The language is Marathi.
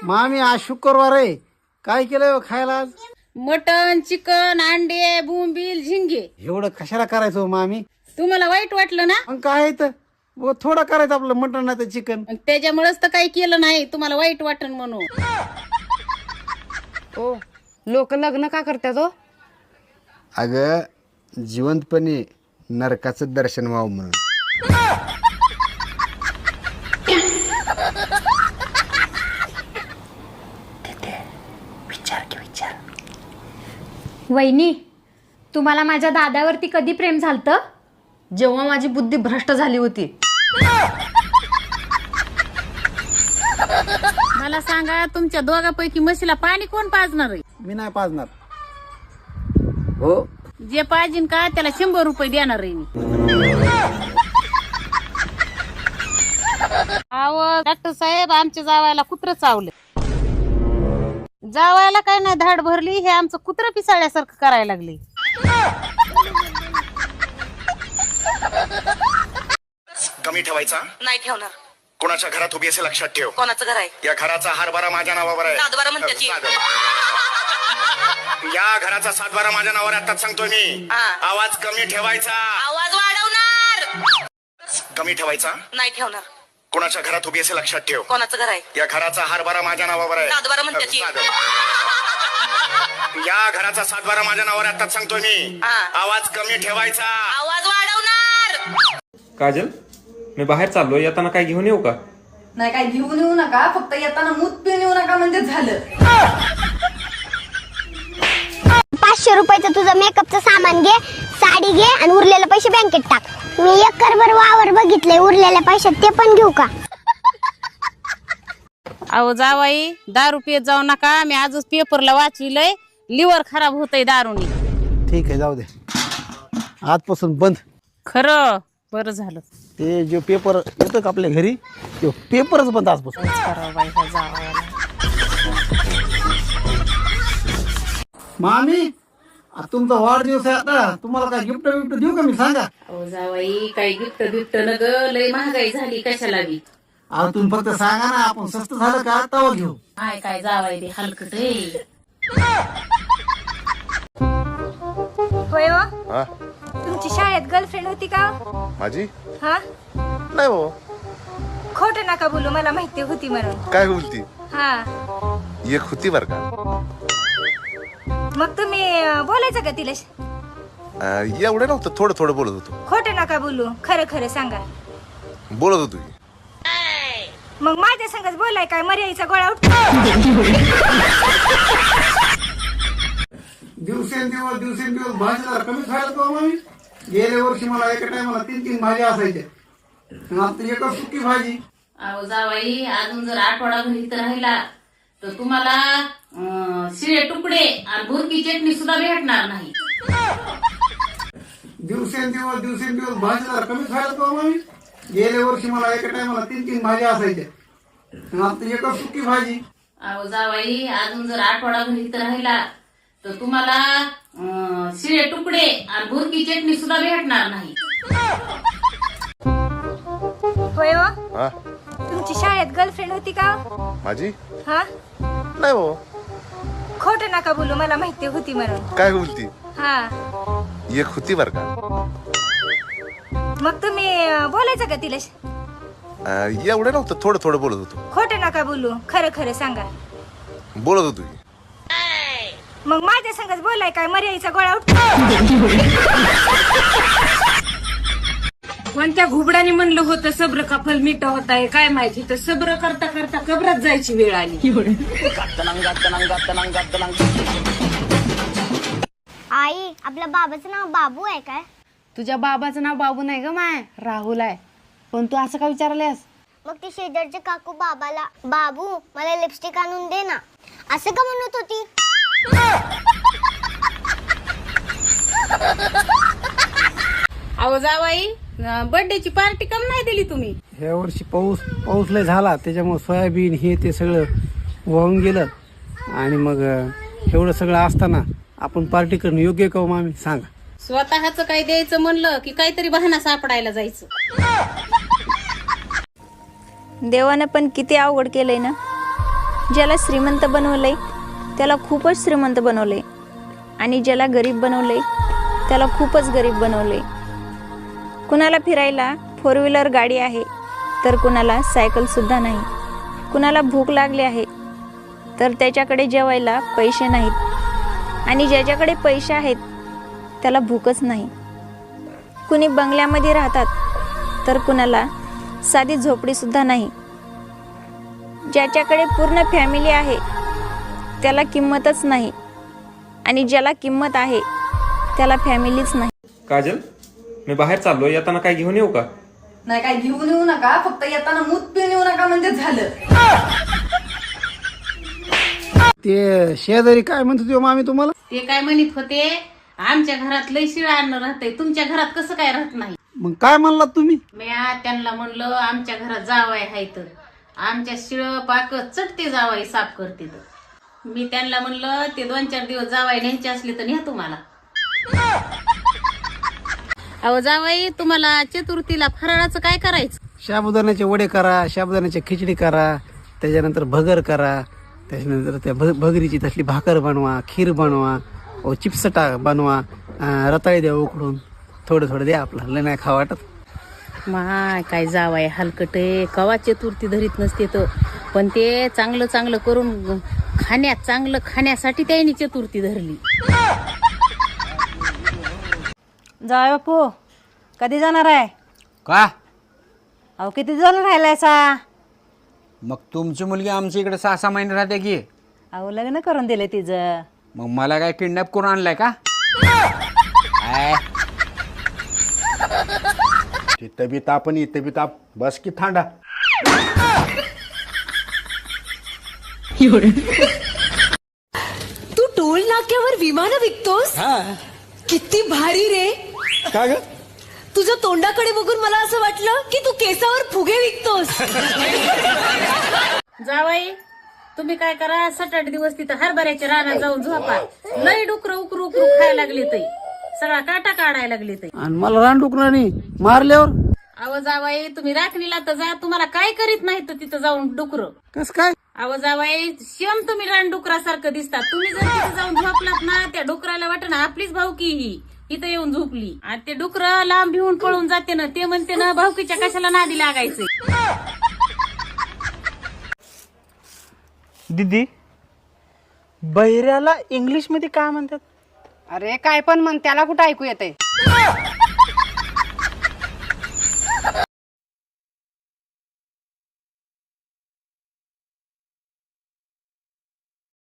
मामी आज शुक्रवार आहे, काय केलंय हो खायला आज? मटन, चिकन, अंडे, बोंबील, झिंगे. एवढं कशाला करायचं हो मामी? तुम्हाला वाईट वाटलं ना? मग काय तर थोडं करायचं आपलं मटण नाही तर चिकन. मग त्याच्यामुळेच तर काही केलं नाही, तुम्हाला वाईट वाटन म्हणून. ओ लोक लग्न का करतात हो? अगं जिवंतपणे नरकाचं दर्शन व्हावं म्हणून. वहिनी, तुम्हाला माझ्या दादावरती कधी प्रेम झालतं? जेव्हा माझी बुद्धी भ्रष्ट झाली होती. मला सांगा, तुमच्या दोघांपैकी म्हशीला पाणी कोण पाजणार आहे? मी नाही पाजणार हो. जे पाहिजे का त्याला 100 रुपये देणार आहे मी. अहो डॉक्टर साहेब, आमच्या जावायला कुत्रं चावलं. जावायला काय नाही धाड भरली, हे आमचं कुत्रं पिसाळ्यासारखं करायला लागले. कमी ठेवायचा नाही ठेवणार. कोणाच्या घरात उभी असे लक्षात ठेव. कोणाचं घर आहे? या घराचा हारबारा माझ्या नावावर आहे. सातबारा म्हणते ती. या घराचा 7-12 माझ्या नावावर आहे, आताच सांगतोय मी. हा. आवाज कमी ठेवायचा. आवाज वाढवणार. कमी ठेवायचा. नाही ठेवणार. कोणाच्या घरात उभी असे लक्षात ठेव. कोणाचं घर आहे? या घराचा हारबारा माझ्या नावावर आहे. सातबारा म्हणते ती. या घराचा 7-12 माझ्या नावावर आहे, आताच सांगतोय मी. हा. आवाज कमी ठेवायचा. आवाज वाढवणार. काजल, मी बाहेर चाललोय, येताना काय घेऊन येऊ का? नाही काय घेऊन येऊ नका, फक्त येताना मूत पिऊन येऊ नका म्हणजे झालं. 500 रुपयाचं तुझं मेकअपचं सामान घे, साडी घे आणि उरलेले पैसे बँकेत टाक. मी एकरभर वावर बघितलंय, उरलेल्या पैशात ते पण घेऊ का? अहो जावाई, दारू पियत जाऊ नका. मी आजच पेपरला वाचविलंय, लिव्हर खराब होतंय दारूनी. ठीक आहे, जाऊ दे, आजपासून बंद. खरं बरं झालं. ते जो पेपर येतो का आपल्या घरी, तो पेपरच बंद आजपासून. करावं बाई ह्या जावयाला. मामी, आज तुमचा वाढदिवस आहे आता, तुम्हाला काय गिफ्ट बिफ्ट देऊ का मी, सांगा? अहो जावाई, काही गिफ्ट बिफ्ट न ग, लय महागाई झाली कशाला बी. अहो तुम्ही फक्त सांगा ना, आपण स्वस्त झालं का तवा घेऊ. काय जावाई ते हलकट आहे. होय हो? हा तुमची शाळेत गर्लफ्रेंड होती का? माझी हा? नाही हो. खोटं नका बोलू, मला माहिती होती म्हणून. काय बोलती? हा, एक होती बर का. मग तुम्ही बोलायचं का तिला? एवढं नव्हतं, थोडं थोडं बोलत होतो. खोटं नका बोलू, खरं खरं सांगा. बोलत होतो की. मग माझ्या संगच बोलाय काय मर्यादेचा गोळा उठ. दिवसेंदिवस भाजी जरा कमी खायला तो मामी. गेल्या वर्षी मला एका टायमाला 3-3 भाज्या असायच्या, आता एकच सुकी भाजी. अहो जावाई, अजून जर आठवडा घरी राहिला तर तुम्हाला शिळे तुकडे आणि भुरकी चटणी सुद्धा भेटणार नाही. दिवसेंदिवस भाजी जरा कमी खायला तो मामी. गेल्या वर्षी मला एका टायमाला 3-3 भाज्या असायच्या, आता एकच सुकी भाजी. अहो जावाई, अजून जर आठवडा घरी राहिला तर तुम्हाला शिळे तुकडे आणि भुरकी चटणी सुद्धा भेटणार नाही. होय हो? हा तुमची शाळेत गर्लफ्रेंड होती का? माझी हा? नाही हो. खोटं नका बोलू, मला माहिती होती म्हणून. काय बोलती? हा, एक होती बर का. मग तुम्ही बोलायचं का तिला? एवढं नव्हतं, थोडं थोडं बोलत होतो. खोटं नका बोलू, खरं खरं सांगा. बोलत होतो की. मग माझ्या संगच बोलाय काय मर्यादेचा गोळा उठ. कोणत्या घुबडाने म्हणलं होतं सब्र का फल मिठा होत आहे, काय माहिती, तर सब्र करता करता कबरात जायची वेळ आली. आई, आपल्या बाबाचं नाव बाबू आहे काय? तुझ्या बाबाचं नाव बाबू नाही ग माय, राहुल आहे. पण तू असं का विचारल्यास? मग ती शेजारचे काकू बाबाला, बाबू मला लिपस्टिक आणून दे ना, असं का म्हणत होती? अहो जावाई, बर्थडेची पार्टी कम नाही दिली तुम्ही? ह्या वर्षी पाऊस लय झाला, त्याच्यामुळे सोयाबीन हे ते सगळं वाहून गेलं, आणि मग एवढं सगळं असताना आपण पार्टी करणं योग्य का मामी, सांगा? स्वतःच काही द्यायचं म्हणलं की काहीतरी बहाणा सापडायला जायचं. देवानं पण किती अवघड केलंय ना. ज्याला श्रीमंत बनवलंय त्याला खूपच श्रीमंत बनवले आणि ज्याला गरीब बनवले त्याला खूपच गरीब बनवले. कुणाला फिरायला 4 व्हीलर गाडी आहे तर कुणाला सायकलसुद्धा नाही. कुणाला भूक लागली आहे तर त्याच्याकडे जेवायला पैसे नाहीत आणि ज्याच्याकडे पैसे आहेत त्याला भूकच नाही. कुणी बंगल्यामध्ये राहतात तर कुणाला साधी झोपडीसुद्धा नाही. ज्याच्याकडे पूर्ण फॅमिली आहे त्याला किंमतच नाही आणि ज्याला किंमत आहे त्याला फॅमिलीच नाही. काजल, मी बाहेर चाललोय, येताना काय घेऊन येऊ का? नाही काय घेऊन येऊ नका, फक्त येताना मूत पिऊन येऊ नका म्हणजे झालं. ते शेजारी काय म्हणत होते मामी तुम्हाला? ते काय म्हणत होते, आमच्या घरात लय शिळा अन्न राहतंय, तुमच्या घरात कसं काय राहत नाही. मग काय म्हणलात तुम्ही? मी त्यांना म्हणलं आमच्या घरात जावाय हाय तर आमच्या शिळ पाक चटते जावाई साफ करते तर. मी त्यांना म्हणलं ते 2-4 दिवस जावाई न्यायचे असले तर न्या तुम्हाला. अहो जावाई, तुम्हाला चतुर्थीला फराळाचं काय करायचं? साबुदाण्याचे वडे करा, साबुदाण्याची खिचडी करा, त्याच्यानंतर भगर करा, त्याच्यानंतर त्या भगरीची तसली भाकर बनवा, खीर बनवा, चिप्स बनवा, रताळी द्या उकडून, थोडं थोडं द्या, आपलं लय नाही खा वाटत. माय काय जावाय हलकटे, कवा चतुर्थी धरीत नसते तर, पण ते चांगलं चांगलं करून चांगलं खाण्यासाठी त्यांनी चतुर्थी धरली. जाय बापू, कधी जाणार आहे? का? अहो किती दिवस राहिलायसा? मग तुमची मुलगी आमच्या इकडे 6-6 महिने राहते की. अहो लग्न करून दिले तिचं. मग मला काय किडनॅप करून आणलाय का? तिथं बी ताप आणि इथं बी ताप, बस की थांडा. तू टोल नाक्यावर विमानं विकतोस? किती भारी रे. का ग? तुझ्या तोंडाकडे बघून मला असं वाटलं की तू केसावर फुगे विकतोस. जावाई, तुम्ही काय करा, 7-8 दिवस तिथं हरभऱ्याच्या रानात जाऊन झोपा. लई डुकरं उकरू उकरू खायला लागले तै, सगळा काटा काढायला लागले तै. आणि मला रानडुकरांनी मारल्यावर? अहो जावाई, तुम्ही राखणीला तर जा, तुम्हाला काय करीत नाही तर तिथं जाऊन डुकरं. कस काय? अहो जावाई, शेम तुम्ही रानडुकरासारखं दिसतात. तुम्ही जर तिथं जाऊन झोपलात ना, त्या डुकराला वाटणं आपलीच भावकी ही इथं येऊन झोपली, आणि ते डुकरं लांब भिवून पळून जाते ना, ते म्हणते ना भावकीच्या कशाला नादी लागायचं. दीदी, बहिऱ्याला इंग्लिश मध्ये काय म्हणतात? अरे काय पण म्हण, त्याला कुठं ऐकू येते?